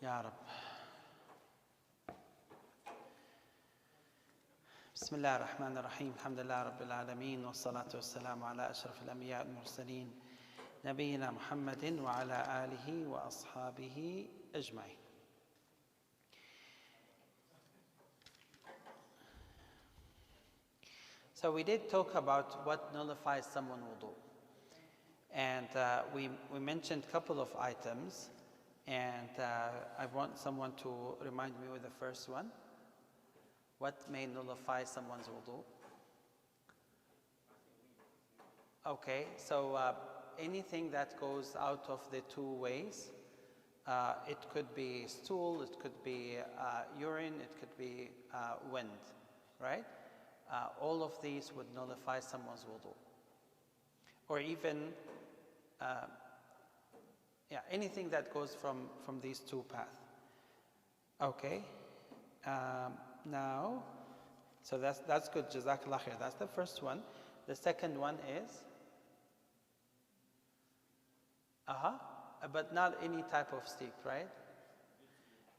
يا رب. بسم الله الرحمن الرحيم. الحمد لله رب العالمين، والصلاة والسلام على أشرف الأنبياء والمرسلين نبينا محمد وعلى آله وأصحابه أجمعين. So we did talk about what nullifies someone's wudu, and we mentioned a couple of items, and I want someone to remind me with the first one. What may nullify someone's wudu? Okay, so anything that goes out of the two ways, it could be stool, it could be urine, it could be wind, right? All of these would nullify someone's wudu. Or even, anything that goes from these two paths. Okay, now, so that's good, Jazakallah khair. That's the first one. The second one is, but not any type of sleep, right?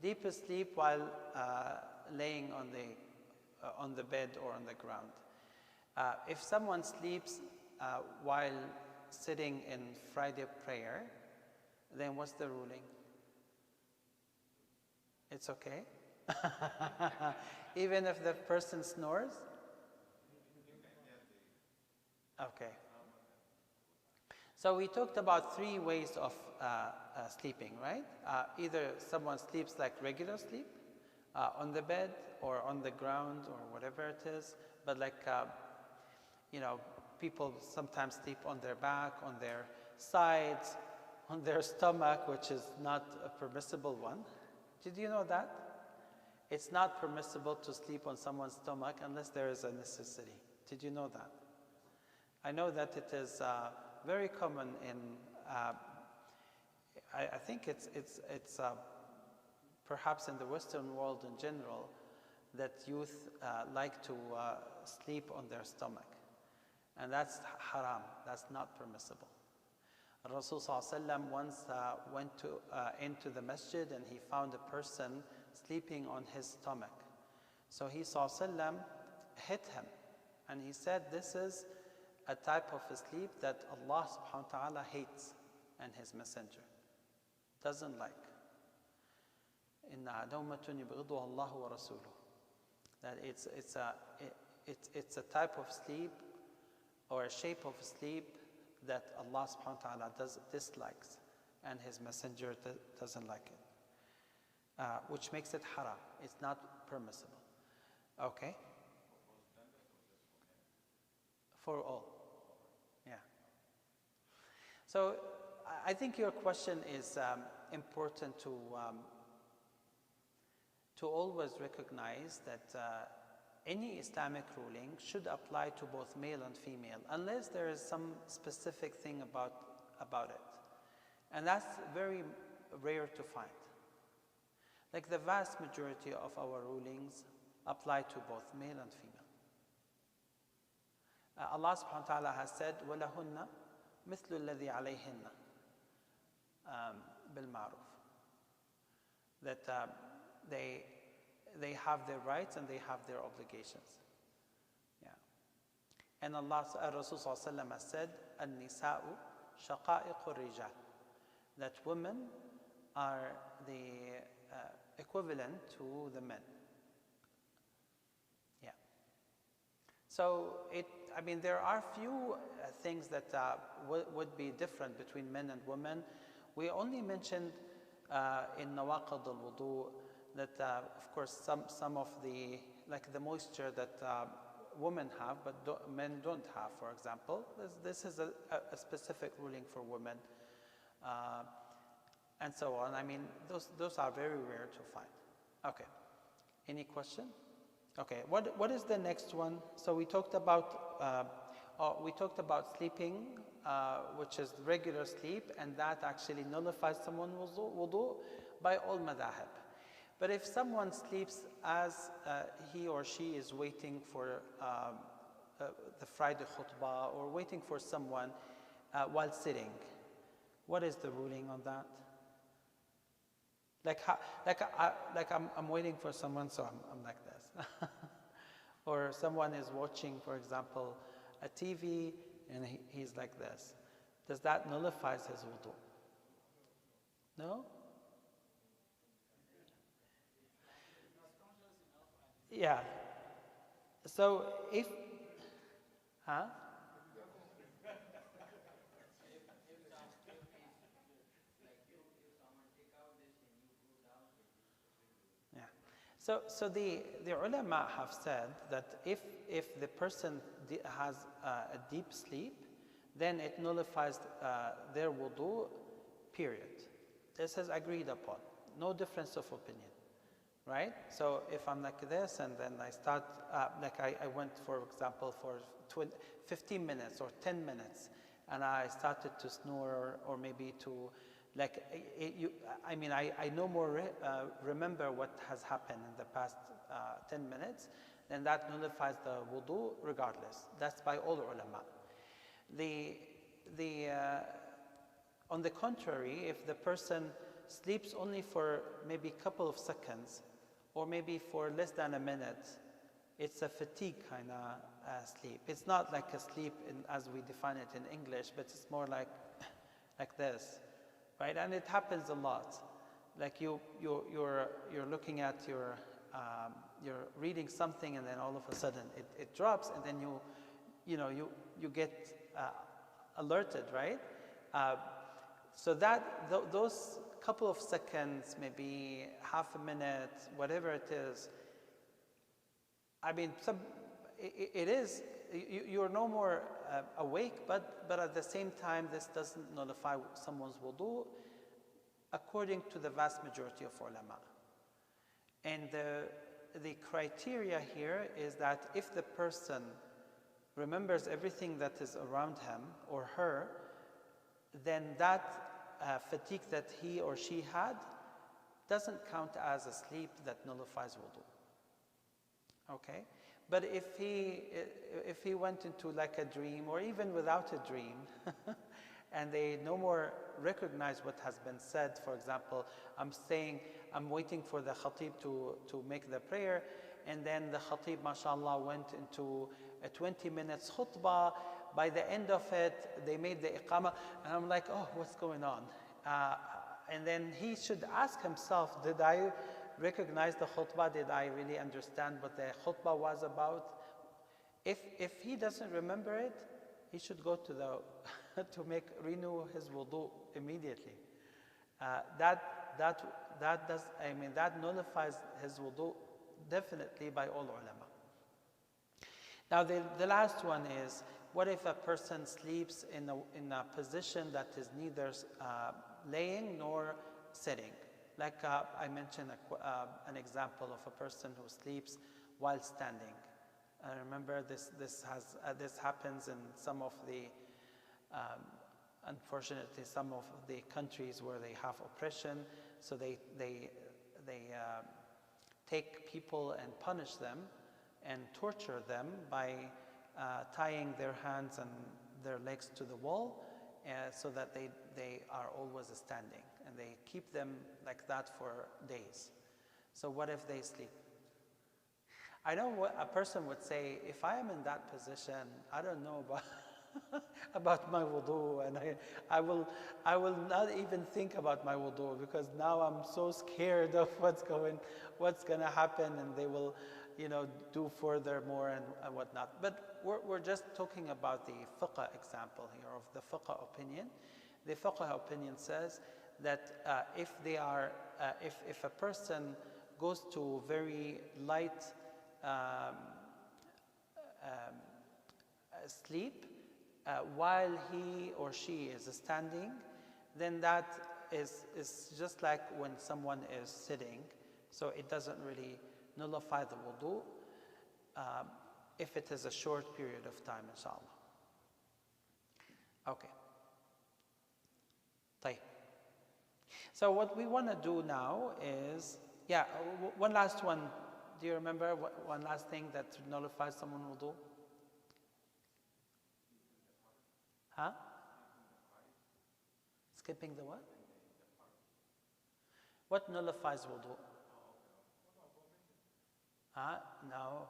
Deep sleep while laying on the bed or on the ground. If someone sleeps while sitting in Friday prayer, then what's the ruling? It's okay? Even if the person snores? Okay. So we talked about three ways of sleeping, right? Either someone sleeps like regular sleep, on the bed or on the ground or whatever it is, but like, people sometimes sleep on their back, on their sides, on their stomach, which is not a permissible one. Did you know that? It's not permissible to sleep on someone's stomach unless there is a necessity. Did you know that? I know that it is very common in, I think it's perhaps in the Western world in general, that youth like to sleep on their stomach. And that's haram, that's not permissible. Rasul ﷺ once went into the masjid and he found a person sleeping on his stomach. So he ﷺ hit him and he said, this is a type of sleep that Allah subhanahu wa ta'ala hates and his messenger doesn't like. إِنَّهَا نَوْمَةٌ يُبْغِضُهَا اللَّهُ وَرَسُولُهُ. That it's a type of sleep or a shape of sleep that Allah subhanahu wa ta'ala dislikes and his messenger doesn't like it, which makes it haram. It's not permissible. Okay? For all. Yeah. So I think your question is important to always recognize that any Islamic ruling should apply to both male and female, unless there is some specific thing about it. And that's very rare to find. Like the vast majority of our rulings apply to both male and female. Allah subhanahu wa ta'ala has said, وَلَهُنَّ مِثْلُ الَّذِي عَلَيْهِنَّ بِالْمَعْرُوفِ. That they have their rights and they have their obligations. Yeah. And Allah, Rasul ﷺ has said, النِّسَاءُ شَقَائِقُ الرِّجَالِ. That women are the equivalent to the men. Yeah. So there are few things that would be different between men and women. We only mentioned in nawaqid al-wudu that of course some of the moisture that women have but men don't have, for example. This is a specific ruling for women, and so on. Those are very rare to find. Okay, any question? Okay, what is the next one? So we talked about sleeping, which is regular sleep, and that actually nullifies someone's wudu by all madhahib. But if someone sleeps as he or she is waiting for the Friday khutbah or waiting for someone while sitting, what is the ruling on that? I'm waiting for someone, so I'm like this. Or someone is watching, for example, a TV, and he's like this. Does that nullify his wudu? No? Yeah. So if, huh? Yeah. So the ulama have said that if the person has a deep sleep, then it nullifies their wudu, period. This is agreed upon. No difference of opinion, right? So if I'm like this and then I start, I went, for example, for 15 minutes or 10 minutes, and I started to snore or maybe to, I no more remember what has happened in the past 10 minutes, then that nullifies the wudu regardless. That's by all ulama. On the contrary, if the person sleeps only for maybe a couple of seconds or maybe for less than a minute, it's a fatigue kind of sleep. It's not like a sleep as we define it in English, but it's more like this, right? And it happens a lot. Like you're looking at you're reading something, and then all of a sudden it drops, and then you get alerted, right? So those couple of seconds, maybe half a minute, whatever it is, I mean, it is, you're no more awake, but at the same time, this doesn't nullify someone's wudu, according to the vast majority of ulama. And the criteria here is that if the person remembers everything that is around him or her, then that fatigue that he or she had doesn't count as a sleep that nullifies wudu. Okay? But if he went into like a dream, or even without a dream, and they no more recognize what has been said, for example, I'm waiting for the khatib to make the prayer, and then the khatib, mashallah, went into a 20 minutes khutbah. By the end of it, they made the iqamah, and I'm like, oh, what's going on? And then he should ask himself, did I recognize the khutbah? Did I really understand what the khutbah was about? If he doesn't remember it, he should go to renew his wudu immediately. That nullifies his wudu definitely by all ulama. Now the last one is, what if a person sleeps in a position that is neither laying nor sitting? Like I mentioned an example of a person who sleeps while standing. I remember this happens in some of the, unfortunately, some of the countries where they have oppression. So they take people and punish them and torture them by tying their hands and their legs to the wall, so that they are always standing, and they keep them like that for days. So what if they sleep? I know what a person would say, if I am in that position, I don't know about my wudu, and I will not even think about my wudu, because now I'm so scared of what's going to happen, and they will do furthermore and whatnot. But we're just talking about the fiqh example here, of the fiqh opinion. The fiqh opinion says that if a person goes to very light sleep while he or she is standing, then that is just like when someone is sitting. So it doesn't really nullify the wudu if it is a short period of time, inshallah. Okay. طيب. So what we want to do now is, one last one. Do you remember one last thing that nullifies someone's wudu? Huh? Skipping the what? What nullifies wudu? No,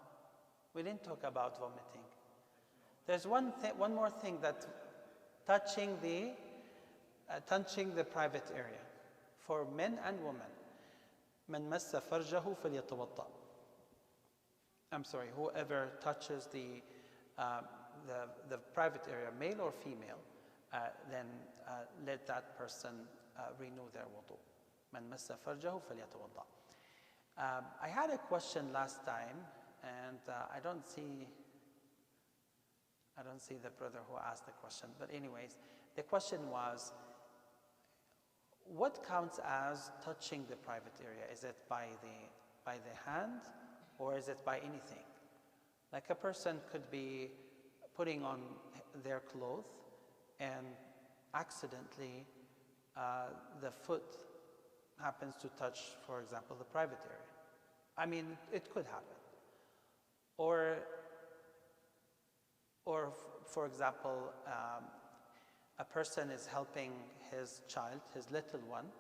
we didn't talk about vomiting. There's one more thing, that touching the private area for men and women. من مس فرجه فليتوضأ. I'm sorry, whoever touches the private area, male or female, then let that person renew their wudu. من مس فرجه فليتوضأ. I had a question last time, and I don't see the brother who asked the question, but anyways, the question was, what counts as touching the private area? Is it by the hand, or is it by anything? Like a person could be putting on their clothes and accidentally the foot happens to touch, for example, the private area. I mean, it could happen. Or for example, a person is helping his child, his little one,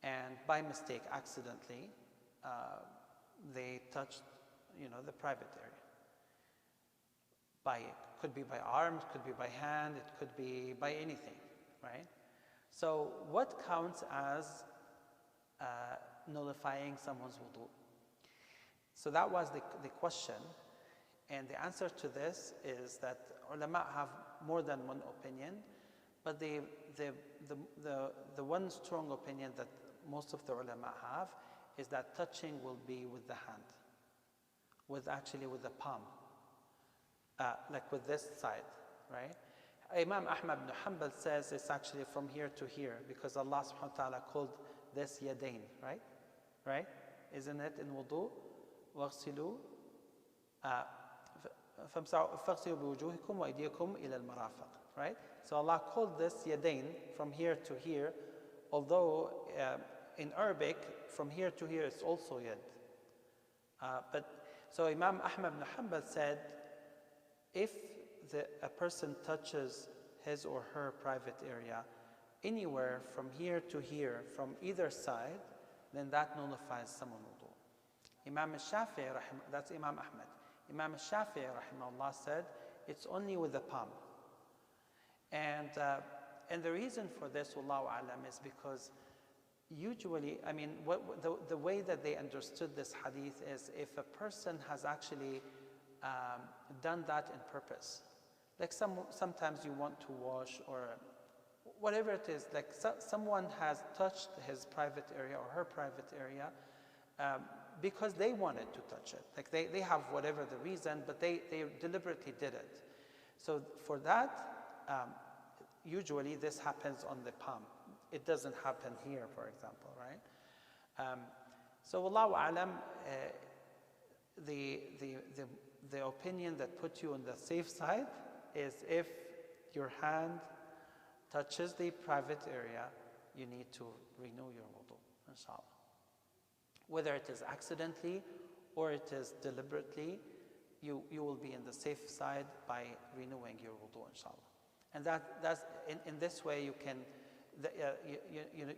and by mistake, accidentally, they touched, the private area. Could be by arms, could be by hand, it could be by anything, right? So what counts as nullifying someone's wudu? So that was the question, and the answer to this is that ulama have more than one opinion, but the one strong opinion that most of the ulama have is that touching will be with the hand, with the palm, like with this side, right? Imam Ahmad ibn Hanbal says it's actually from here to here, because Allah subhanahu wa ta'ala called this yadayn, right? Right? Isn't it in wudu? وَاغْسِلُوا فَاغْسِلُوا بِوُجُوهِكُمْ وَأَيْدِيَكُمْ إِلَى الْمَرَافِقِ, right? So Allah called this yadayn, from here to here, although in Arabic, from here to here is also yad. So Imam Ahmad ibn Hanbal said, if a person touches his or her private area anywhere from here to here, from either side, then that nullifies someone's wudu. Imam al-Shafi'i, that's Imam Ahmad. Imam al-Shafi'i, rahimahullah, said it's only with the palm. And the reason for this, wallahu alam, is because usually, I mean, the way that they understood this hadith is if a person has actually done that in purpose. Like sometimes you want to wash or whatever it is, like someone has touched his private area or her private area because they wanted to touch it. Like they have whatever the reason, but they deliberately did it. So for that, usually this happens on the palm. It doesn't happen here, for example, right? So wallahu alam, the opinion that puts you on the safe side is if your hand touches the private area, you need to renew your wudu, inshallah. Whether it is accidentally or it is deliberately, you will be in the safe side by renewing your wudu, inshallah. And that's in this way you can,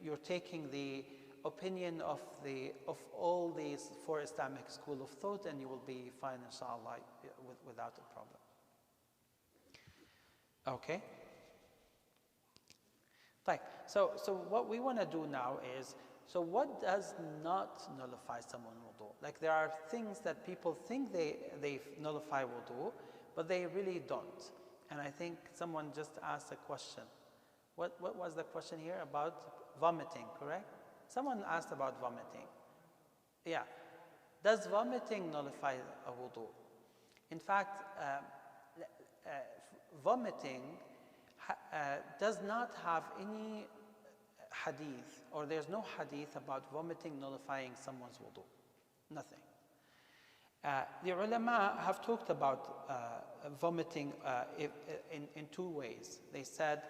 you're taking the opinion of all these four Islamic school of thought, and you will be fine, inshallah, without a problem. Okay. Right. So what we want to do now is, so what does not nullify someone's wudu? Like there are things that people think they nullify wudu, but they really don't. And I think someone just asked a question. What was the question here? About vomiting, correct? Someone asked about vomiting. Yeah. Does vomiting nullify a wudu? In fact, vomiting does not have any hadith, or there's no hadith about vomiting nullifying someone's wudu. Nothing. The ulama have talked about vomiting in two ways. They said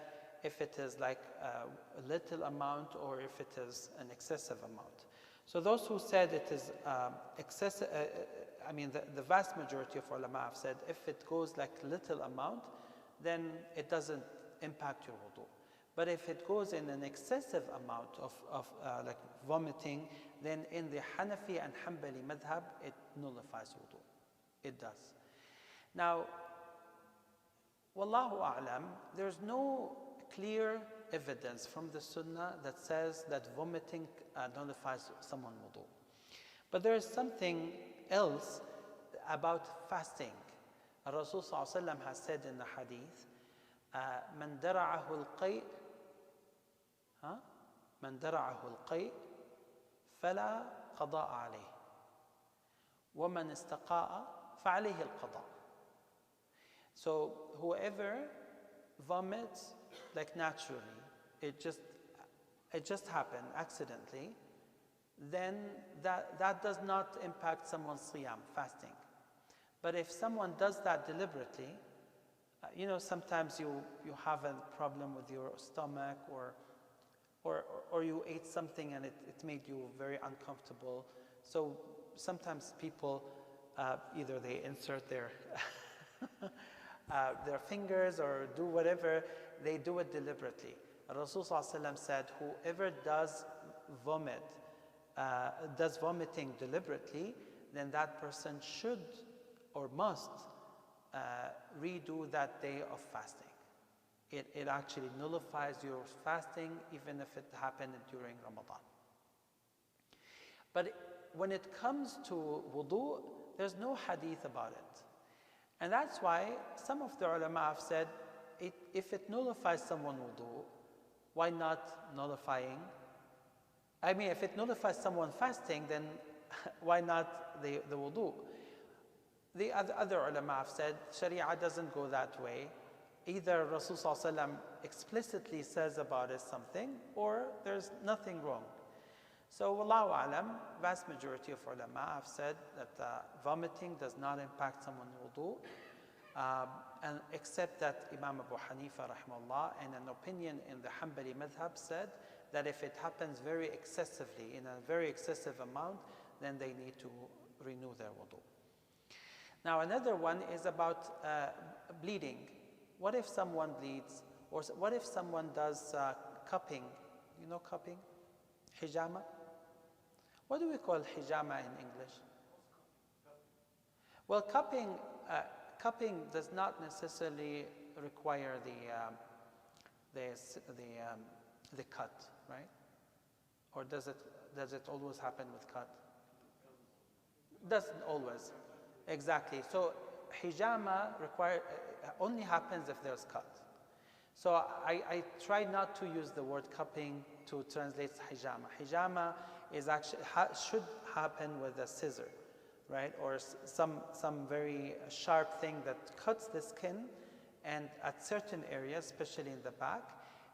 if it is like a little amount or if it is an excessive amount. So those who said it is excessive, I mean the vast majority of ulama have said if it goes like little amount, then it doesn't impact your wudu. But if it goes in an excessive amount of like vomiting, then in the Hanafi and Hanbali madhab, it nullifies wudu. It does. Now, Wallahu a'lam, there's no clear evidence from the Sunnah that says that vomiting nullifies someone's wudu. But there is something else about fasting. Rasul sallallahu alaihi wasallam has said in the hadith, "Man dara'ahu al-qay', man dara'ahu al-qay' fala qada'a alayh, wa man istaqa'a fa'alayhi al-qada'." So whoever vomits like naturally, it just happened accidentally, then that does not impact someone's siyam, fasting. But if someone does that deliberately, sometimes you have a problem with your stomach, or you ate something and it made you very uncomfortable. So sometimes people either they insert their their fingers or do whatever, they do it deliberately. Rasul sallallahu alaihi wasallam said, whoever does vomiting deliberately, then that person should or must redo that day of fasting. It actually nullifies your fasting even if it happened during Ramadan. But when it comes to wudu, there's no hadith about it. And that's why some of the ulama have said, if it nullifies someone's wudu, why not nullifying? I mean, if it nullifies someone fasting, then why not the wudu? The other ulama have said, Sharia doesn't go that way. Either Rasul sallallahu alaihi wasallam explicitly says about it something, or there's nothing wrong. So, wallahu alam, vast majority of ulama have said that vomiting does not impact someone's wudu, and except that Imam Abu Hanifa rahimahullah, in an opinion in the Hanbali madhab, said that if it happens very excessively, in a very excessive amount, then they need to renew their wudu. Now, another one is about bleeding. What if someone bleeds, or what if someone does cupping? You know cupping? Hijama? What do we call hijama in English? Well, cupping does not necessarily require the cut, right? Or does it always happen with cut? Doesn't always. Exactly. So hijama only happens if there's cut. So I try not to use the word cupping to translate hijama. Hijama is actually should happen with a scissor, right? Or some very sharp thing that cuts the skin, and at certain areas, especially in the back,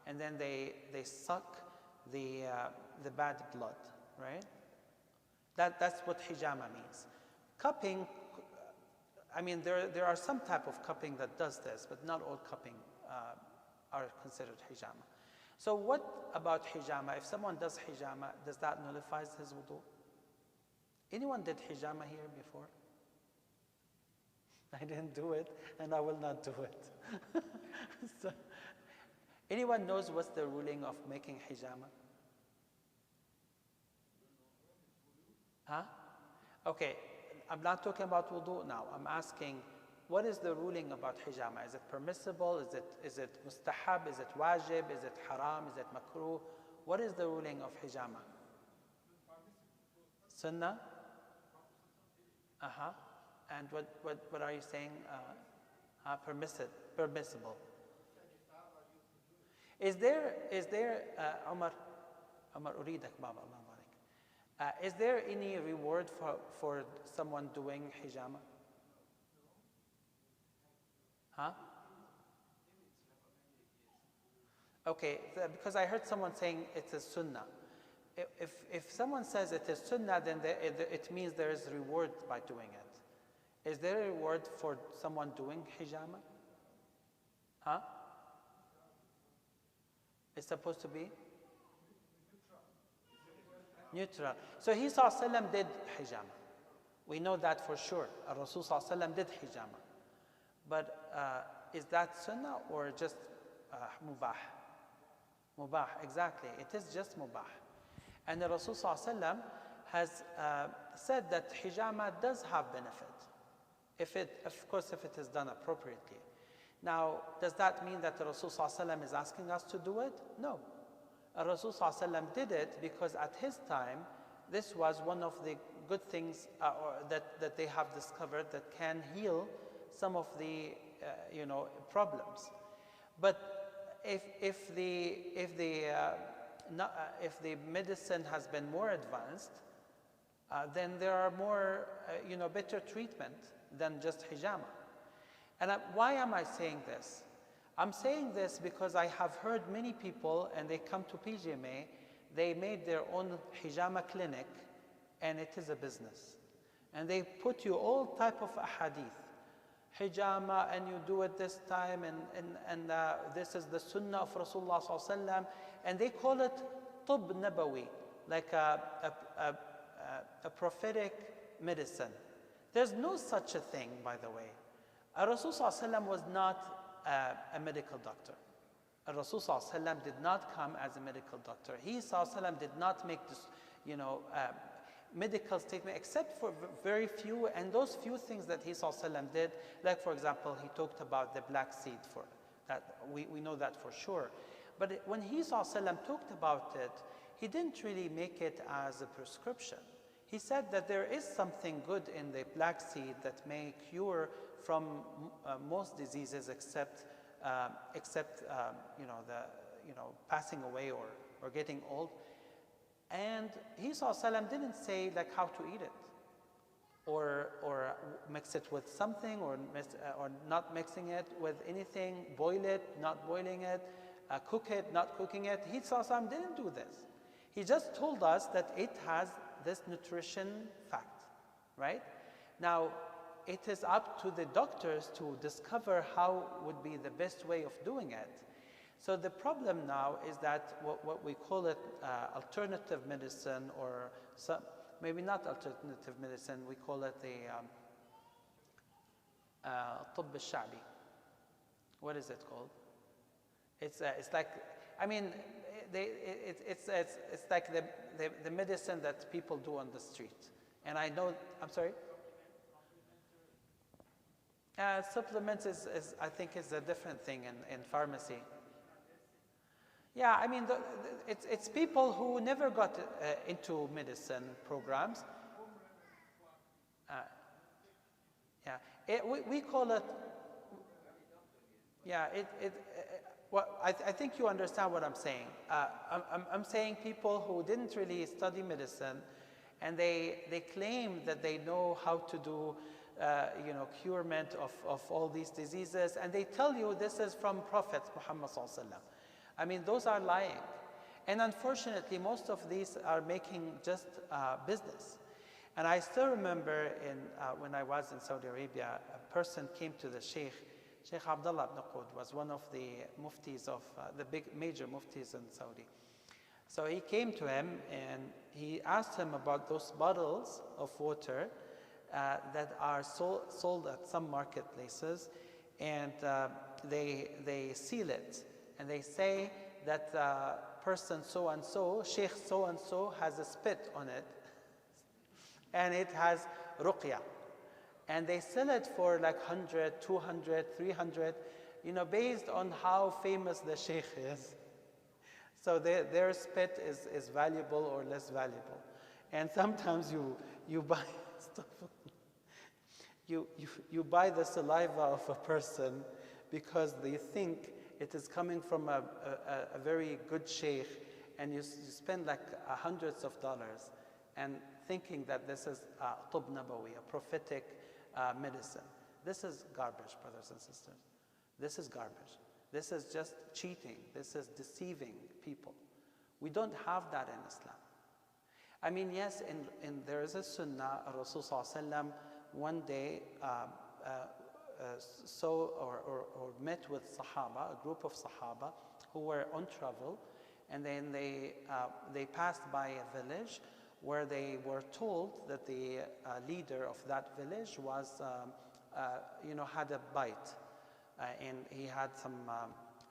and then they suck the bad blood, right? That's what hijama means. Cupping, I mean, there are some type of cupping that does this, but not all cupping are considered hijama. So what about hijama? If someone does hijama, does that nullify his wudu? Anyone did hijama here before? I didn't do it, and I will not do it. So, anyone knows what's the ruling of making hijama? Huh? Okay, I'm not talking about wudu now. I'm asking, what is the ruling about hijama? Is it permissible? Is it mustahab? Is it wajib? Is it haram? Is it makruh? What is the ruling of hijama? Sunnah? And what are you saying? Permissible. Is there Umar uridak baba Allah barik. Is there any reward for someone doing hijama? Huh? Okay, because I heard someone saying it's a sunnah. If someone says it is sunnah, then it means there is reward by doing it. Is there a reward for someone doing hijama? Huh? It's supposed to be? Neutral. So he ﷺ did hijama. We know that for sure. Rasul ﷺ did hijama. But is that sunnah or just mubah? Mubah, exactly. It is just mubah. And the Rasul ﷺ has said that hijama does have benefit, of course, if it is done appropriately. Now, does that mean that the Rasul ﷺ is asking us to do it? No. The Rasul ﷺ did it because at his time, this was one of the good things that they have discovered that can heal some of the problems. But if the medicine has been more advanced, then there are more better treatment than just hijama. And why am I saying this? I'm saying this because I have heard many people, and they come to PGMA, they made their own hijama clinic, and it is a business. And they put you all type of ahadith. Hijama, and you do it this time, and this is the sunnah of Rasulullah sallallahu alaihi wasallam, and they call it tib nabawi, like a prophetic medicine. There's no such a thing, by the way. Rasul sallallahu alaihi wasallam was not a medical doctor. Rasul sallallahu alaihi wasallam did not come as a medical doctor. He sallallahu alaihi wasallam did not make this, medical statement, except for very few, and those few things that he ﷺ did, like for example, he talked about the black seed, for that we know that for sure. But when he ﷺ talked about it, he didn't really make it as a prescription. He said that there is something good in the black seed that may cure from most diseases except passing away or getting old. And he ﷺ didn't say like how to eat it, or mix it with something, or not mixing it with anything, boil it, not boiling it, cook it, not cooking it. He ﷺ didn't do this. He just told us that it has this nutrition fact, right? Now, it is up to the doctors to discover how would be the best way of doing it. So the problem now is that what we call it alternative medicine, or maybe not alternative medicine, we call it the طب الشعبي. What is it called? It's like, I mean, it's like the medicine that people do on the street. And I know, I'm sorry? Supplements is I think is a different thing in pharmacy. Yeah, I mean, it's people who never got into medicine programs. We call it. Yeah, I think you understand what I'm saying. I'm saying people who didn't really study medicine, and they claim that they know how to do, curement of all these diseases, and they tell you this is from Prophet Muhammad sallallahu alaihi wasallam. I mean, those are lying. And unfortunately, most of these are making just business. And I still remember when I was in Saudi Arabia, a person came to the Sheikh Abdullah ibn Qud was one of the muftis of the big major muftis in Saudi. So he came to him and he asked him about those bottles of water that are sold at some marketplaces, and they seal it. And they say that person so-and-so, Sheikh so-and-so, has a spit on it, and it has ruqya. And they sell it for like 100, 200, 300, based on how famous the Sheikh is. So their spit is valuable or less valuable. And sometimes you buy stuff, you buy the saliva of a person because they think it is coming from a very good sheikh, and you spend like hundreds of dollars and thinking that this is tib nabawi, a prophetic medicine. This is garbage, brothers and sisters. This is garbage. This is just cheating. This is deceiving people. We don't have that in Islam. I mean, yes, there is a sunnah. Rasul sallallahu alaihi wasallam one day or met with Sahaba, a group of Sahaba who were on travel, and then they passed by a village where they were told that the leader of that village was, had a bite, and he had some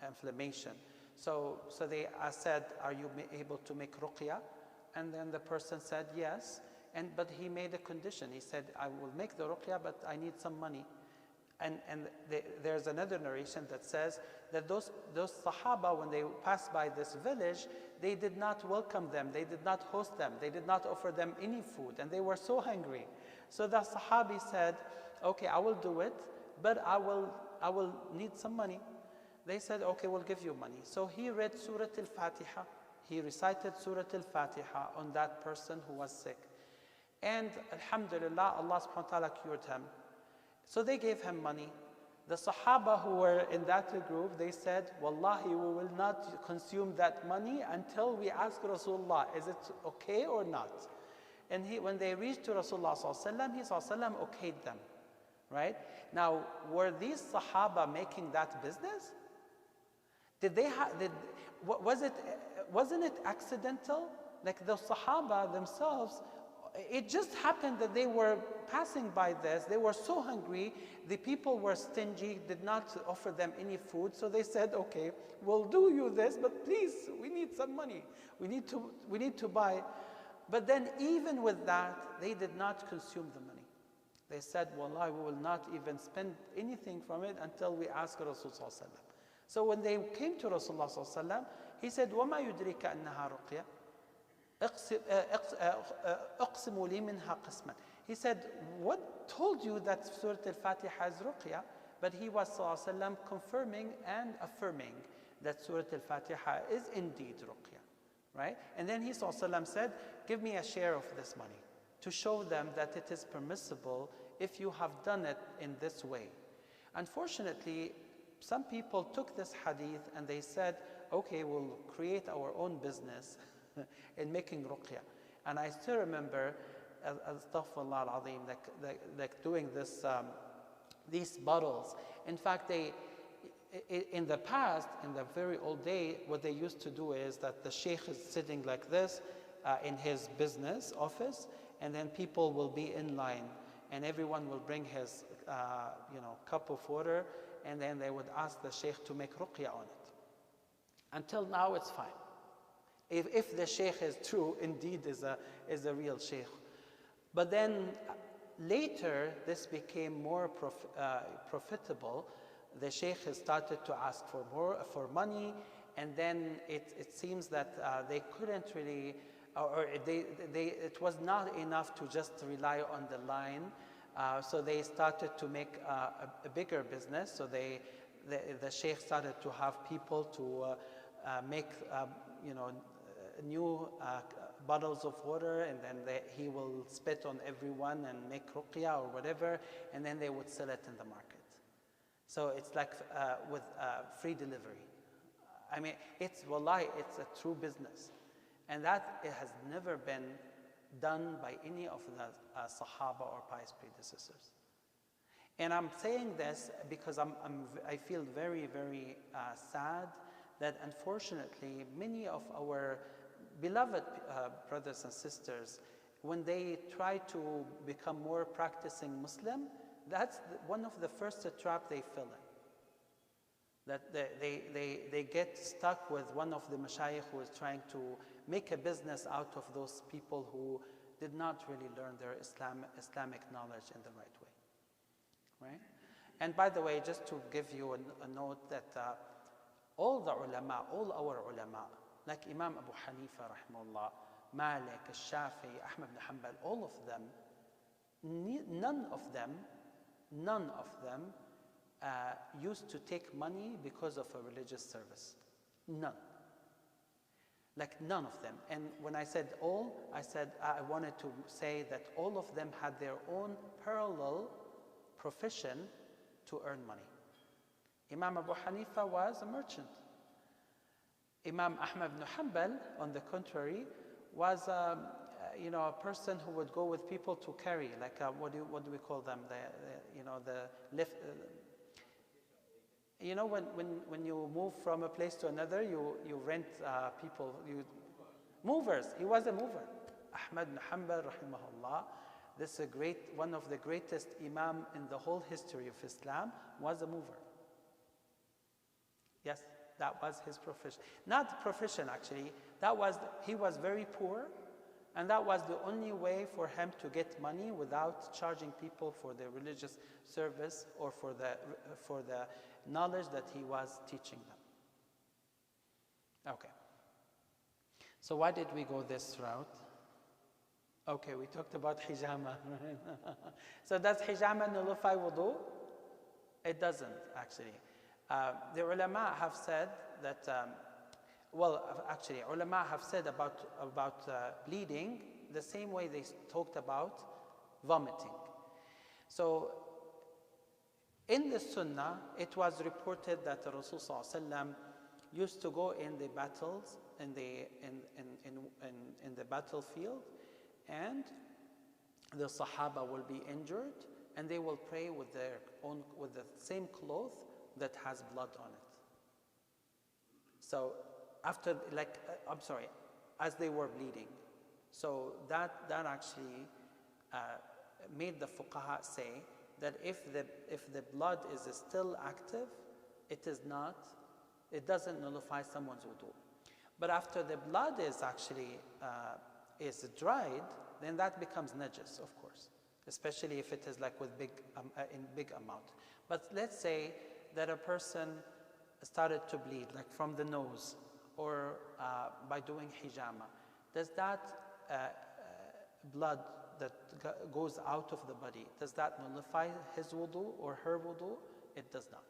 inflammation. So they said, are you able to make ruqya? And then the person said yes, but he made a condition. He said, I will make the ruqya, but I need some money. And there's another narration that says that those Sahaba, when they passed by this village, they did not welcome them, they did not host them, they did not offer them any food, and they were so hungry. So the Sahabi said, okay, I will do it, but I will need some money. They said, okay, we'll give you money. So he read Surah Al-Fatiha. He recited Surah Al-Fatiha on that person who was sick. And alhamdulillah, Allah subhanahu wa ta'ala cured him. So they gave him money. The Sahaba who were in that group, they said, Wallahi, we will not consume that money until we ask Rasulullah, is it okay or not? And when they reached to Rasulullah sallallahu alaihi wasallam, he sallallahu alaihi wasallam okayed them. Right? Now, were these Sahaba making that business? Wasn't it accidental? Like the Sahaba themselves, it just happened that they were passing by this. They were so hungry. The people were stingy, did not offer them any food. So they said, okay, we'll do you this, but please, we need some money. We need to buy. But then even with that, they did not consume the money. They said, Wallahi, we will not even spend anything from it until we ask Rasulullah. So when they came to Rasulullah, he said, وَمَا يُدْرِكَ أَنَّهَا رُقْيَةٌ أقسم لي منها قسما. He said, what told you that Surah Al-Fatiha is ruqya? But he was ﷺ confirming and affirming that Surah Al-Fatiha is indeed ruqya, right? And then he ﷺ said, give me a share of this money to show them that it is permissible if you have done it in this way. Unfortunately, some people took this hadith and they said, okay, we'll create our own business in making ruqya. And I still remember, astaghfirullah al-azim, like doing this, these bottles. In fact, in the past, in the very old day, what they used to do is that the sheikh is sitting like this in his business office, and then people will be in line, and everyone will bring his cup of water, and then they would ask the sheikh to make ruqya on it. Until now, it's fine. If the sheikh is true, indeed is a real sheikh. But then later, this became more profitable. The sheikh has started to ask for money, and then it seems that they couldn't really, it was not enough to just rely on the line. So they started to make a bigger business. So the sheikh started to have people to make new bottles of water, and then he will spit on everyone and make ruqya or whatever, and then they would sell it in the market. So it's like with free delivery. I mean, wallahi, it's a true business. And that it has never been done by any of the Sahaba or pious predecessors. And I'm saying this because I feel very, very sad that unfortunately many of our beloved brothers and sisters, when they try to become more practicing Muslim, that's one of the first trap they fell in. That they get stuck with one of the mashayikh who is trying to make a business out of those people who did not really learn their Islamic knowledge in the right way, right? And by the way, just to give you a note that all the ulama, all our ulama, like Imam Abu Hanifa rahimahullah, Malik, Al-Shafi'i, Ahmad ibn Hanbal, all of them, none of them used to take money because of a religious service. None. Like none of them. And when I said all, I said I wanted to say that all of them had their own parallel profession to earn money. Imam Abu Hanifa was a merchant. Imam Ahmad ibn Hanbal, on the contrary, was a person who would go with people to carry, like what do we call them? The lift. When you move from a place to another, you rent people. Movers. He was a mover. Ahmad ibn Hanbal, rahimahullah, this is one of the greatest imam in the whole history of Islam, was a mover. Yes. That was his profession. Not profession, actually. He was very poor, and that was the only way for him to get money without charging people for the religious service or for the knowledge that he was teaching them. Okay. So why did we go this route? Okay, we talked about hijama. So does hijama nullify wudu? It doesn't, actually. The ulama have said that, actually, ulama have said about bleeding the same way they talked about vomiting. So in the Sunnah, it was reported that the Rasul ﷺ used to go in the battles, in the battlefield, and the Sahaba will be injured, and they will pray with the same cloth that has blood on it. So after, as they were bleeding. So that actually made the fuqaha say that if the blood is still active, it doesn't nullify someone's wudu. But after the blood is actually is dried, then that becomes najis, of course, especially if it is like with in big amount. But let's say that a person started to bleed, like from the nose, or by doing hijama. Does that blood that goes out of the body, does that nullify his wudu or her wudu? It does not.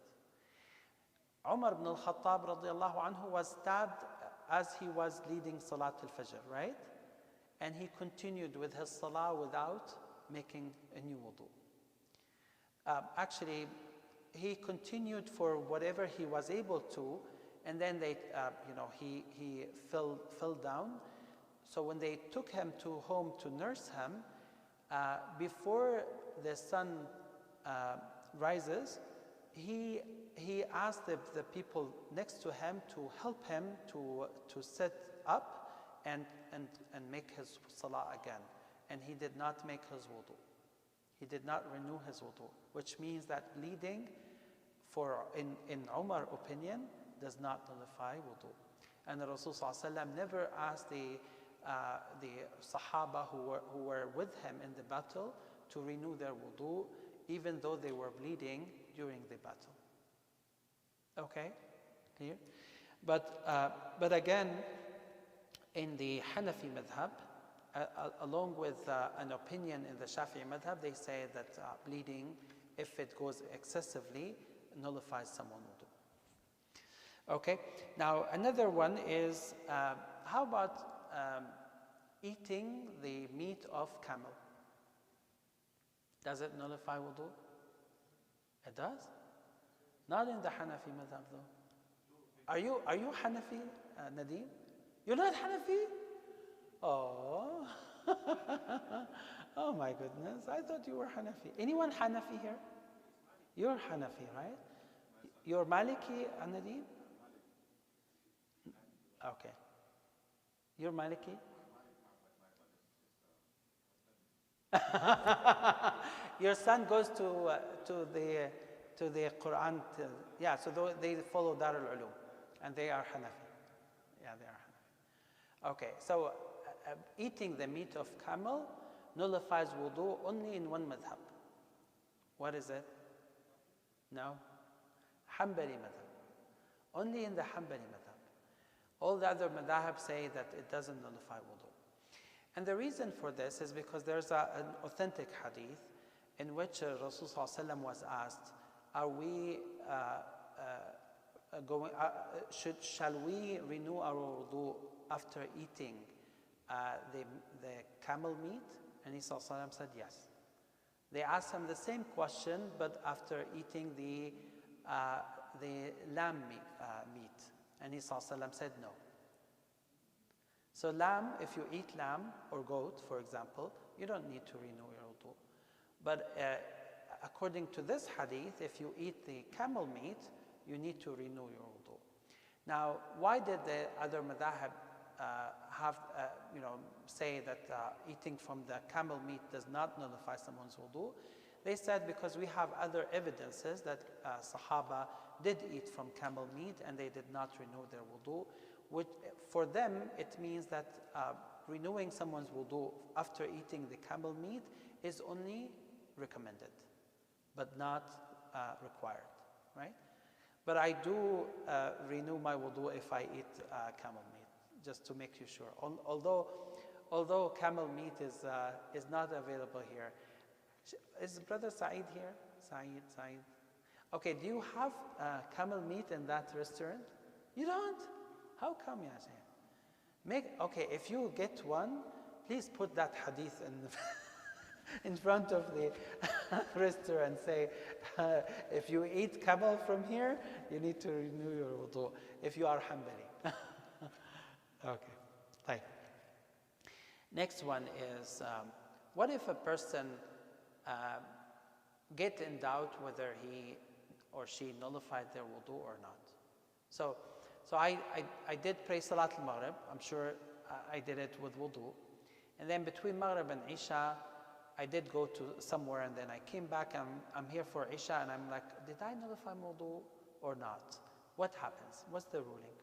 Umar ibn al-Khattab radiallahu anhu was stabbed as he was leading Salat al-Fajr, right? And he continued with his salah without making a new wudu. Actually, he continued for whatever he was able to, and then he fell down. So when they took him to home to nurse him, before the sun rises, he asked the people next to him to help him to sit up and make his salah again. And he did not make his wudu. He did not renew his wudu, which means that bleeding, in Umar's opinion, does not nullify wudu. And the Rasul ﷺ never asked the Sahaba who were with him in the battle to renew their wudu, even though they were bleeding during the battle. Okay, clear? But again, in the Hanafi madhab, along with an opinion in the Shafi'i madhab, they say that bleeding, if it goes excessively, nullifies someone's wudu. Okay, now another one is, how about eating the meat of camel? Does it nullify wudu? It does? Not in the Hanafi madhab though. Are you Hanafi, Nadeem? You're not Hanafi? Oh. Oh my goodness, I thought you were Hanafi. Anyone Hanafi here? You're Hanafi, right? You're Maliki, Nadeem? Okay. You're Maliki? Your son goes to the Quran. Yeah, so they follow Darul Ulum, and they are Hanafi. Yeah, they are Hanafi. Okay, so eating the meat of camel nullifies wudu only in one madhab. What is it? No? Hanbali madhab. Only in the Hanbali madhab. All the other madhab say that it doesn't nullify wudu. And the reason for this is because there's an authentic hadith in which Rasul ﷺ was asked, are we shall we renew our wudu after eating the camel meat? And he ﷺ said yes. They asked him the same question, but after eating the lamb meat. And he ﷺ said no. So lamb, if you eat lamb or goat, for example, you don't need to renew your wudu. But according to this hadith, if you eat the camel meat, you need to renew your wudu. Now, why did the other madhahib say that eating from the camel meat does not nullify someone's wudu? They said because we have other evidences that Sahaba did eat from camel meat and they did not renew their wudu, which for them it means that renewing someone's wudu after eating the camel meat is only recommended, but not required, right? But I do renew my wudu if I eat camel meat, just to make you sure. Although camel meat is not available here. Is Brother Saeed here? Saeed. Okay, do you have camel meat in that restaurant? You don't? How come, ya Shaykh? Okay, if you get one, please put that hadith in front of the restaurant and say, if you eat camel from here, you need to renew your wudu, if you are Hanbali. Okay, fine. Next one is, what if a person get in doubt whether he or she nullified their wudu or not? So I did pray Salat al-Maghrib. I'm sure I did it with wudu. And then between Maghrib and Isha, I did go to somewhere and then I came back and I'm here for Isha and I'm like, did I nullify my wudu or not? What happens? What's the ruling?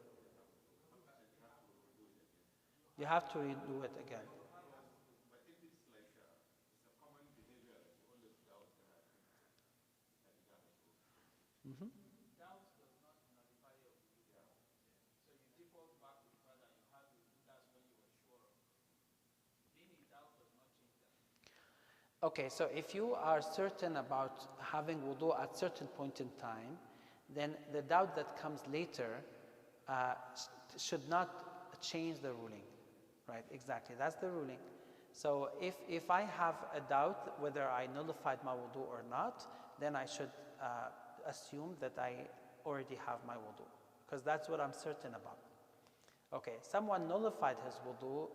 You have to redo it again. Mm-hmm. Doubt does not nullify your wudu. So you default back to the fact that you have to do that when you were sure of. Being in doubt does not change that. Okay, so if you are certain about having wudu at certain point in time, then the doubt that comes later should not change the ruling, right? Exactly, that's the ruling. So if I have a doubt whether I nullified my wudu or not, then I should assume that I already have my wudu, because that's what I'm certain about. Okay, someone nullified his wudu,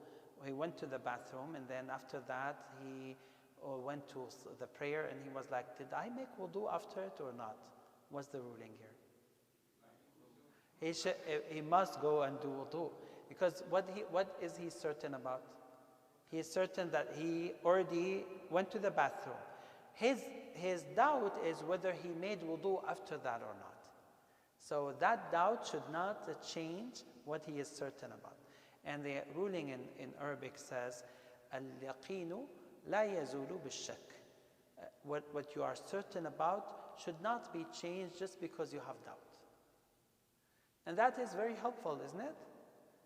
he went to the bathroom, and then after that he went to the prayer and he was like, did I make wudu after it or not? What's the ruling here? He must go and do wudu, because what is he certain about? He is certain that he already went to the bathroom. His doubt is whether he made wudu after that or not. So that doubt should not change what he is certain about. And the ruling in Arabic says, al-yaqinu la yazulu bil-shak. What you are certain about should not be changed just because you have doubt. And that is very helpful, isn't it?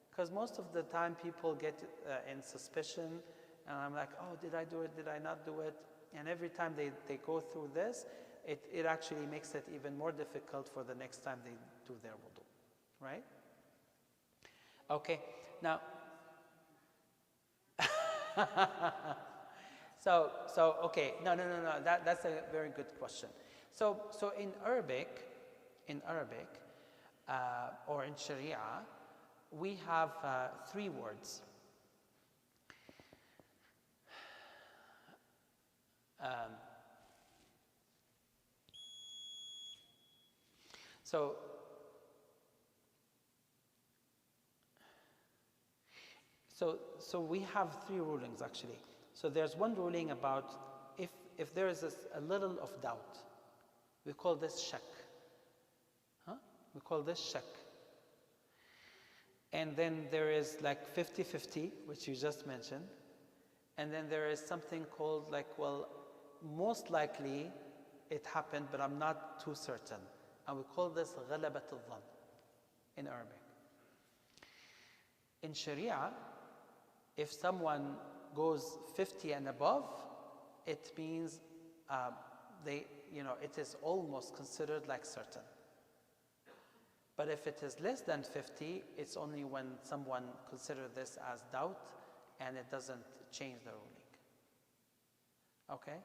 Because most of the time people get in suspicion, and I'm like, oh, did I do it? Did I not do it? And every time they go through this, it actually makes it even more difficult for the next time they do their wudu, right? Okay, now, so okay, no, that's a very good question. So in Arabic, or in Sharia, we have 3 words. So we have 3 rulings actually. So there's one ruling about if there is a little of doubt, we call this shak. We call this shak. And then there is like 50-50, which you just mentioned. And then there is something called like, well, most likely it happened, but I'm not too certain. And we call this غلبة الظن in Arabic. In Sharia, if someone goes 50 and above, it means it is almost considered like certain. But if it is less than 50, it's only when someone considers this as doubt and it doesn't change the ruling. Okay?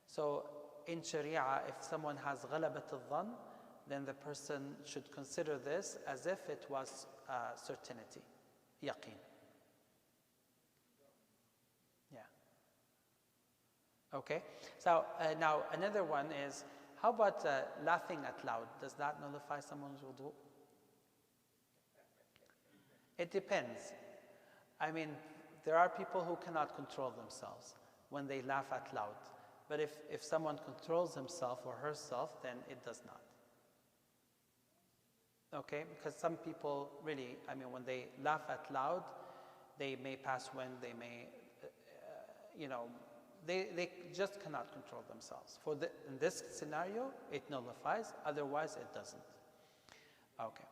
So in Sharia, if someone has غلبة الظن, then the person should consider this as if it was certainty, yaqeen. Yeah. Okay? So now another one is, how about laughing at loud? Does that nullify someone's wudu? It depends. I mean, there are people who cannot control themselves when they laugh at loud. But if someone controls himself or herself, then it does not. Okay, because some people really, I mean, when they laugh out loud, they may pass wind, they may, they just cannot control themselves. In this scenario, it nullifies, otherwise it doesn't. Okay.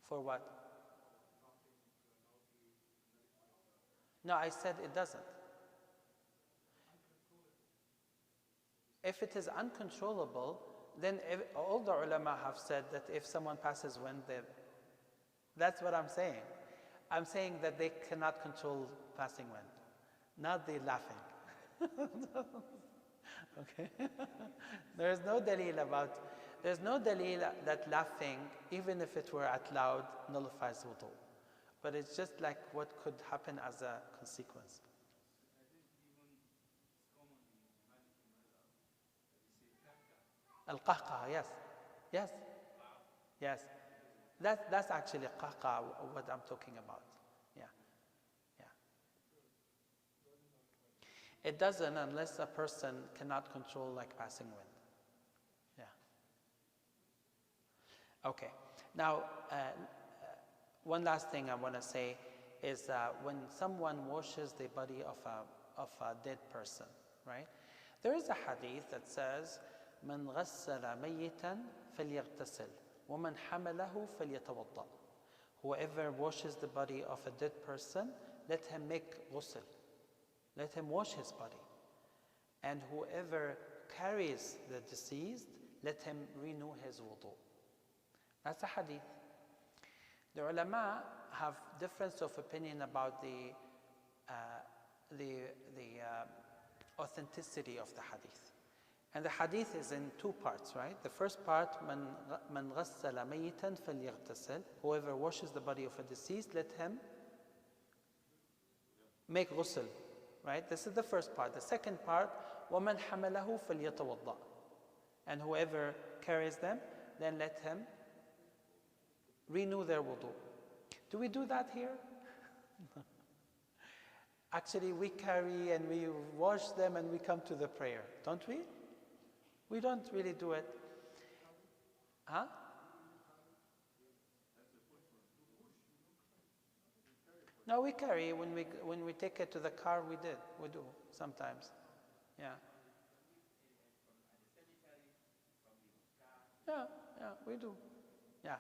For what? No, I said it doesn't. If it is uncontrollable, then all the ulama have said that if someone passes wind, that's what I'm saying. I'm saying that they cannot control passing wind, not the laughing. Okay? There's no dalil that laughing, even if it were out loud, nullifies wudu. But it's just like what could happen as a consequence. Al-qahqah, yes. Yes. Yes. That's actually qahqah, what I'm talking about. Yeah. Yeah. It doesn't unless a person cannot control like passing wind. Yeah. Okay. Now, one last thing I want to say is when someone washes the body of a dead person, right? There is a hadith that says, من غسل ميتا فليغتسل ومن حمله فليتوضأ. Whoever washes the body of a dead person, let him make ghusl. Let him wash his body. And whoever carries the deceased, let him renew his wudu. That's a hadith. The ulama have difference of opinion about the authenticity of the hadith. And the hadith is in two parts, right? The first part, من غسل ميتا فليغتسل. Whoever washes the body of a deceased, let him make ghusl, right? This is the first part. The second part, ومن حمله فليتوضأ. And whoever carries them, then let him renew their wudu. Do we do that here? Actually, we carry and we wash them and we come to the prayer, don't we? We don't really do it. Huh? No, we carry. When we take it to the car, we do sometimes. Yeah. Yeah, we do. Yeah.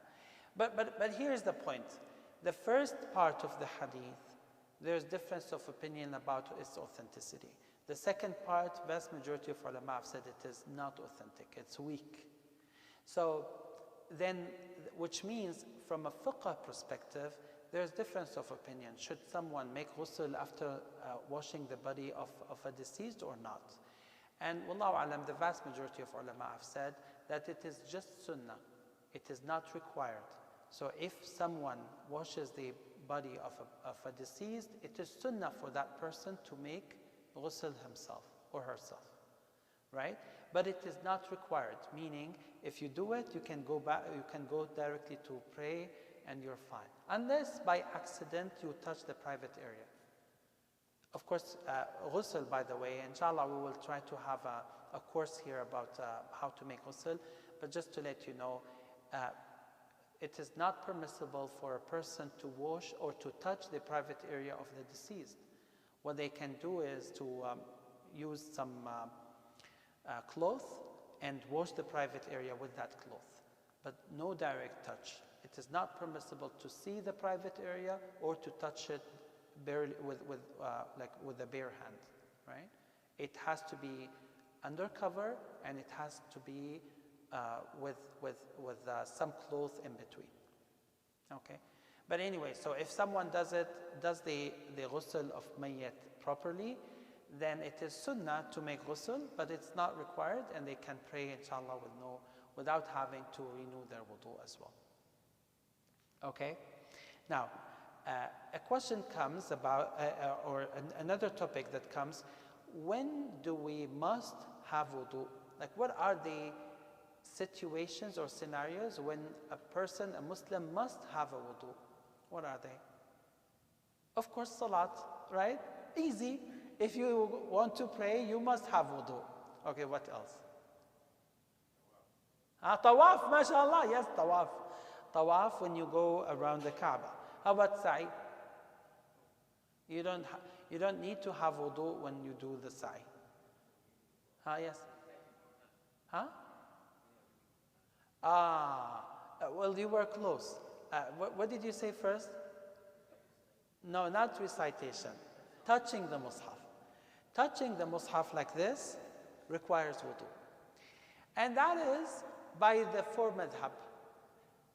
But here's the point. The first part of the hadith, there's difference of opinion about its authenticity. The second part, vast majority of ulama have said it is not authentic, it's weak. So then, which means from a fiqh perspective, there's difference of opinion. Should someone make ghusl after washing the body of a deceased or not? And wallahu alam, the vast majority of ulama have said that it is just sunnah. It is not required. So if someone washes the body of a deceased, it is sunnah for that person to make ghusl himself or herself, right? But it is not required, meaning if you do it, you can go back, you can go directly to pray and you're fine. Unless by accident you touch the private area. Of course, ghusl, by the way, inshallah we will try to have a course here about how to make ghusl, but just to let you know, it is not permissible for a person to wash or to touch the private area of the deceased. What they can do is to use some cloth and wash the private area with that cloth, but no direct touch. It is not permissible to see the private area or to touch it barely with a bare hand, right? It has to be under cover and it has to be with some cloth in between. Okay. But anyway, so if someone does the ghusl of mayyit properly, then it is sunnah to make ghusl, but it's not required, and they can pray, inshallah, without having to renew their wudu as well. Okay? Now, a question comes about, or another topic that comes, when do we must have wudu? Like, what are the situations or scenarios when a person, a Muslim, must have a wudu? What are they? Of course, salat, right? Easy. If you want to pray, you must have wudu. Okay, what else? Tawaf, mashallah, yes, tawaf. Tawaf when you go around the Kaaba. How about sa'i? You don't need to have wudu when you do the sa'i. Yes. Well, you were close. What did you say first? No, not recitation. Touching the mushaf. Touching the mushaf like this requires wudu. And that is by the four madhab.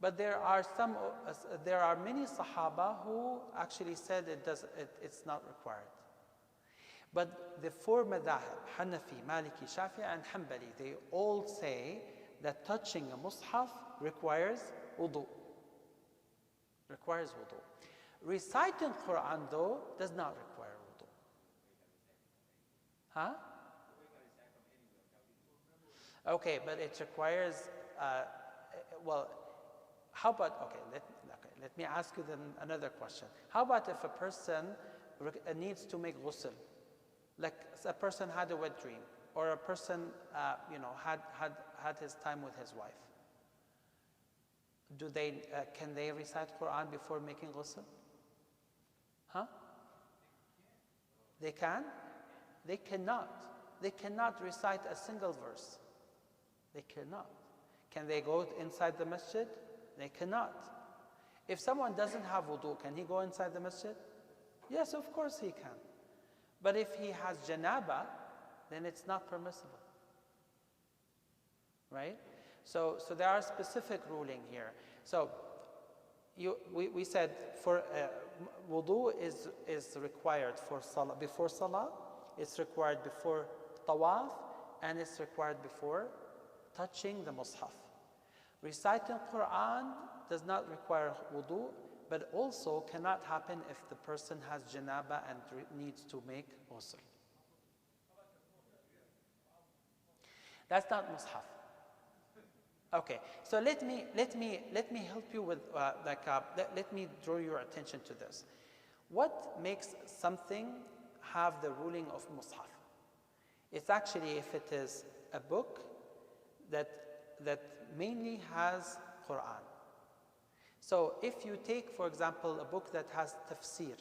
But there are many Sahaba who actually said it's not required. But the four madhab, Hanafi, Maliki, Shafi'i, and Hanbali, they all say that touching a mushaf requires wudu. Requires wudu. Reciting Quran, though, does not require wudu. Okay, but it requires, well, how about, let me ask you then another question. How about if a person needs to make ghusl? Like a person had a wet dream, or a person, had his time with his wife. Can they recite Quran before making ghusl? They can? They cannot. They cannot recite a single verse. They cannot. Can they go inside the masjid? They cannot. If someone doesn't have wudu, can he go inside the masjid? Yes, of course he can. But if he has janaba, then it's not permissible. Right? So there are specific ruling here. So we said for wudu is required for salah, before salah, it's required before tawaf, and it's required before touching the mushaf. Reciting Quran does not require wudu, but also cannot happen if the person has janaba and needs to make ghusl. That's not mushaf. Okay, so let me help you with let me draw your attention to this. What makes something have the ruling of mushaf? It's actually if it is a book that mainly has Quran. So if you take, for example, a book that has tafsir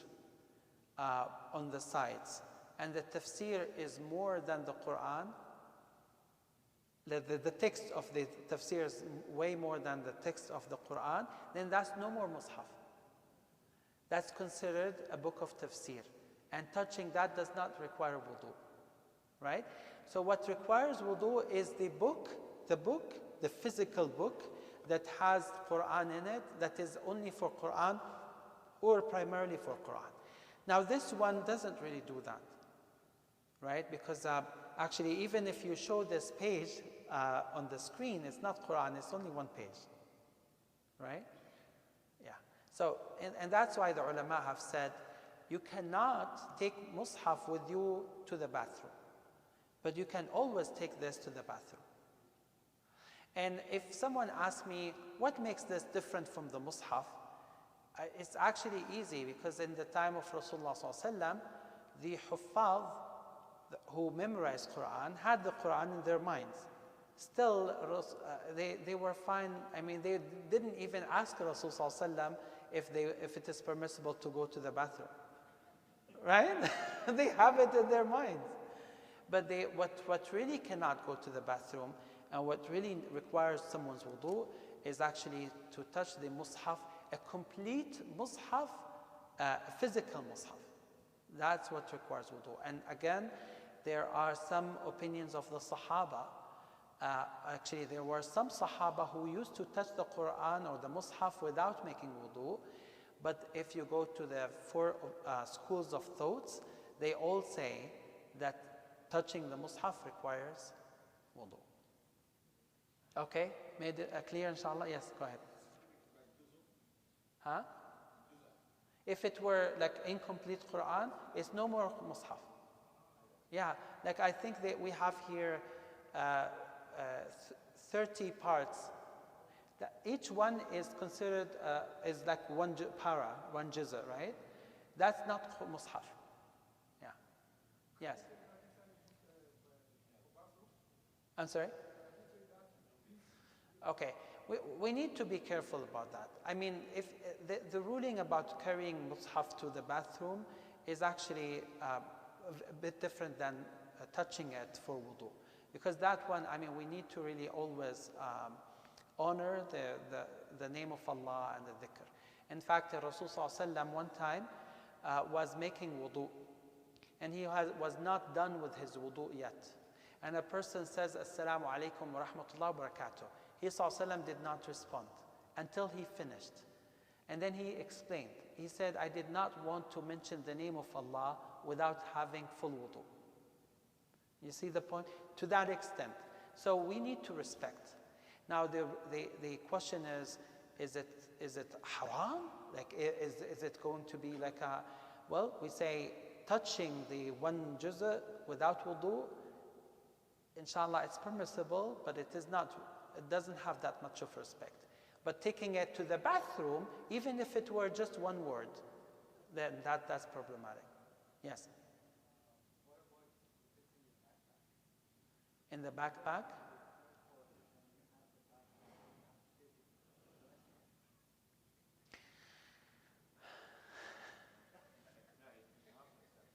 on the sides, and the tafsir is more than the Quran, the text of the tafsir is way more than the text of the Quran, then that's no more mushaf. That's considered a book of tafsir. And touching that does not require wudu. Right? So what requires wudu is the physical book that has Quran in it, that is only for Quran or primarily for Quran. Now this one doesn't really do that. Right? Because actually even if you show this page on the screen, it's not Quran, it's only one page. Right? Yeah. So, and that's why the ulama have said, you cannot take mushaf with you to the bathroom, but you can always take this to the bathroom. And if someone asks me, what makes this different from the mushaf? It's actually easy, because in the time of Rasulullah ﷺ, the huffaz who memorized Quran had the Quran in their minds. Still, they were fine. I mean, they didn't even ask Rasulullah ﷺ if it is permissible to go to the bathroom. Right? They have it in their minds. But what really cannot go to the bathroom and what really requires someone's wudu is actually to touch the mushaf, a complete mushaf, a physical mushaf. That's what requires wudu. And again, there are some opinions of the Sahaba. Actually, there were some Sahaba who used to touch the Quran or the mushaf without making wudu. But if you go to the four schools of thoughts, they all say that touching the mushaf requires wudu. Okay? Made it clear, inshallah? Yes, go ahead. If it were like incomplete Quran, it's no more mushaf. Yeah, like I think that we have here 30 parts. Each one is considered is like one para, one juz'a, right? That's not mushaf. Yeah. Yes. I'm sorry? Okay. We need to be careful about that. I mean, if the ruling about carrying mushaf to the bathroom is actually a bit different than touching it for wudu. Because that one, I mean, we need to really always honor the name of Allah and the dhikr. In fact, the Rasul ﷺ one time was making wudu, and he was not done with his wudu yet. And a person says, Assalamu alaikum wa rahmatullahi wa barakatuh. He ﷺ did not respond until he finished. And then he explained. He said, I did not want to mention the name of Allah without having full wudu. You see the point? To that extent. So we need to respect. Now the question is it haram? Like is it going to be like a, well, we say touching the one juz' without wudu, inshallah it's permissible, but it doesn't have that much of respect. But taking it to the bathroom, even if it were just one word, then that's problematic. Yes. In the backpack?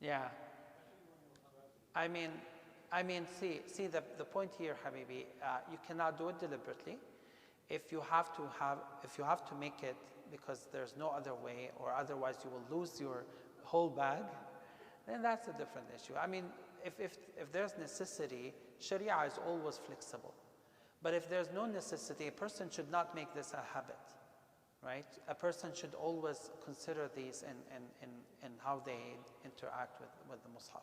Yeah. I mean, see the point here, Habibi, you cannot do it deliberately. If you have to make it because there's no other way, or otherwise you will lose your whole bag, then that's a different issue. I mean, if there's necessity, Sharia is always flexible. But if there's no necessity, a person should not make this a habit, right? A person should always consider these in how they interact with the Mus'haf.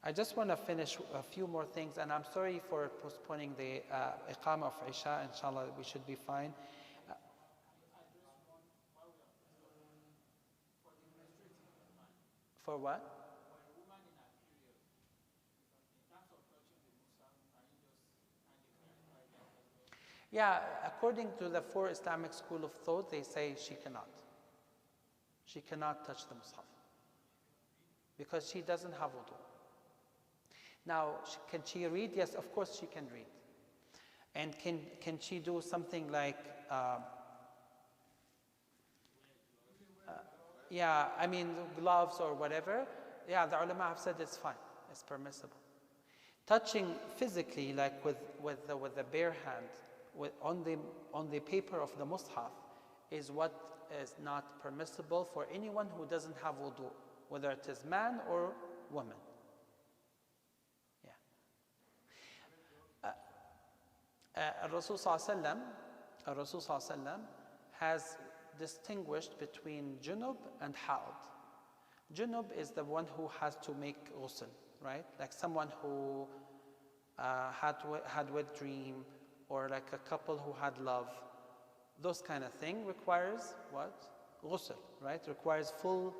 I just want to finish a few more things, and I'm sorry for postponing the Iqamah of Isha. Inshallah, we should be fine. For what? Yeah, according to the four Islamic school of thought, they say she cannot. She cannot touch the Mus'haf because she doesn't have wudu. Now, can she read? Yes, of course she can read. And can she do something like, yeah, I mean, gloves or whatever? Yeah, the ulama have said it's fine, it's permissible. Touching physically, like with the bare hand, on the paper of the Mus'haf, is what is not permissible for anyone who doesn't have wudu, whether it is man or woman. Rasul Sallallahu Alaihi Wasallam has distinguished between junub and ha'ad. Junub is the one who has to make ghusl, right? Like someone who had wet dream, or like a couple who had love. Those kind of thing requires what? Ghusl, right? Requires full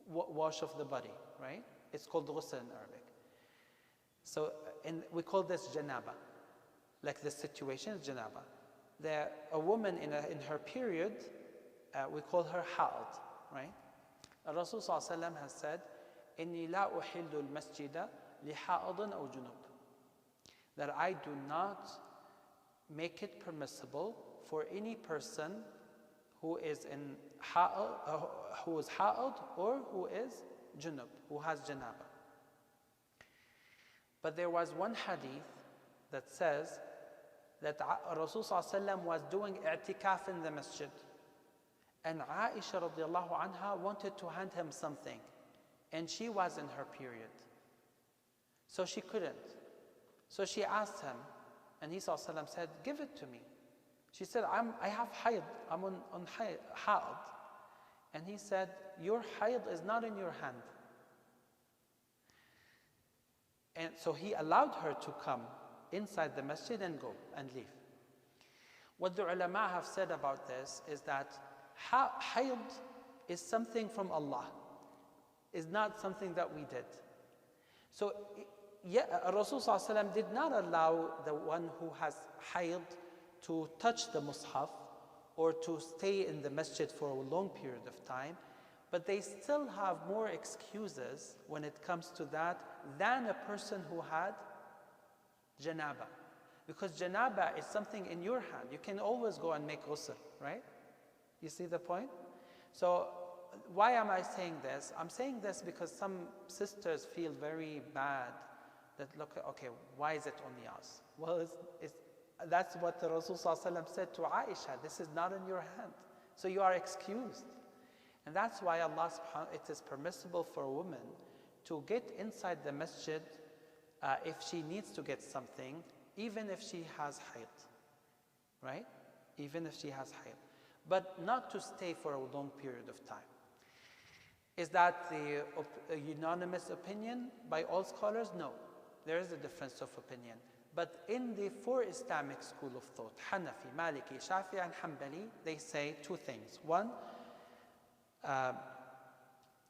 wash of the body, right? It's called ghusl in Arabic. So we call this janaba. Like this situation is janaba. A woman in her period, we call her ha'ad, right? Rasul Sallallahu Alaihi Wasallam has said, "Inni la uhillu al-masjida li ha'adin aw junub." That I do not make it permissible for any person who is ha'ad or who is junub, who has janaba. But there was one hadith that says that Rasul Sallallahu Alaihi Wasallam was doing i'tikaf in the masjid, and Aisha radiallahu anha wanted to hand him something, and she was in her period, so she couldn't. So she asked him, and he Sallallahu Alaihi Wasallam said, "Give it to me." She said, I have hayd, I'm on ha'ad. And he said, "Your hayd is not in your hand." And so he allowed her to come inside the masjid and go and leave. What the ulama have said about this is that hayd is something from Allah, is not something that we did. So Rasul Sallallahu Alaihi Wasallam did not allow the one who has hayd to touch the Mus'haf or to stay in the masjid for a long period of time, But they still have more excuses when it comes to that than a person who had janaba. Because janaba is something in your hand. You can always go and make ghusl, right? You see the point? So why am I saying this? I'm saying this because some sisters feel very bad that, look, okay, why is it only us? Well, that's what the Rasul ﷺ said to Aisha. This is not in your hand. So you are excused. And that's why Allah subhanahu, it is permissible for a woman to get inside the masjid if she needs to get something, even if she has hayd, right? Even if she has hayd. But not to stay for a long period of time. Is that the unanimous opinion by all scholars? No. There is a difference of opinion. But in the four Islamic school of thought, Hanafi, Maliki, Shafi'i, and Hanbali, they say two things. One,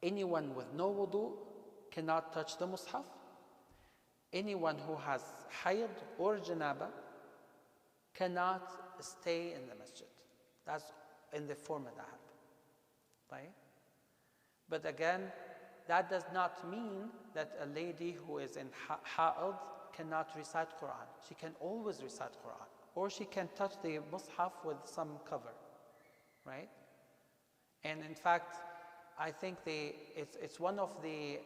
anyone with no wudu cannot touch the mushaf. Anyone who has hayd or janaba cannot stay in the masjid. That's in the four madhab, right? But again, that does not mean that a lady who is in ha'id cannot recite Quran. She can always recite Quran. Or she can touch the mushaf with some cover, right? And in fact, I think it's one of the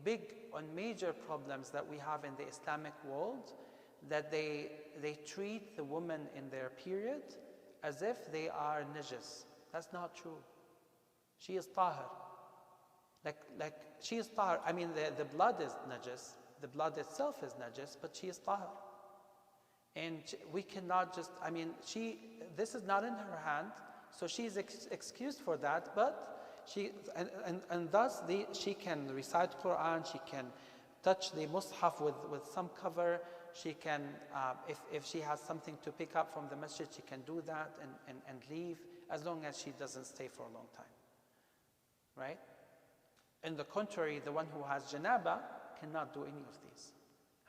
big and major problems that we have in the Islamic world, that they treat the women in their period as if they are najis. That's not true. She is tahir. Like she is tahir. I mean, the blood is najis. The blood itself is najis, but she is tahir. And we cannot just, I mean, this is not in her hand, so she is excused for that, but and thus she can recite Quran, she can touch the mushaf with some cover, she can, if she has something to pick up from the masjid, she can do that and leave, as long as she doesn't stay for a long time, right? In the contrary, the one who has janaba cannot do any of these.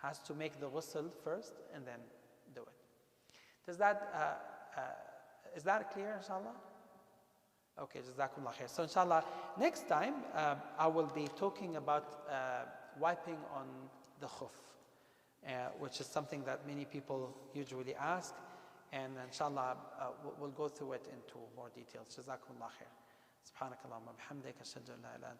Has to make the ghusl first and then do it. Does that, is that clear, inshallah? Okay, jazakumullah khair. So inshallah, next time I will be talking about wiping on the khuf, which is something that many people usually ask, and inshallah we'll go through it into more details. Jazakumullah khair. سبحانك اللهم وبحمدك أشهد أن لا إله إلا أنت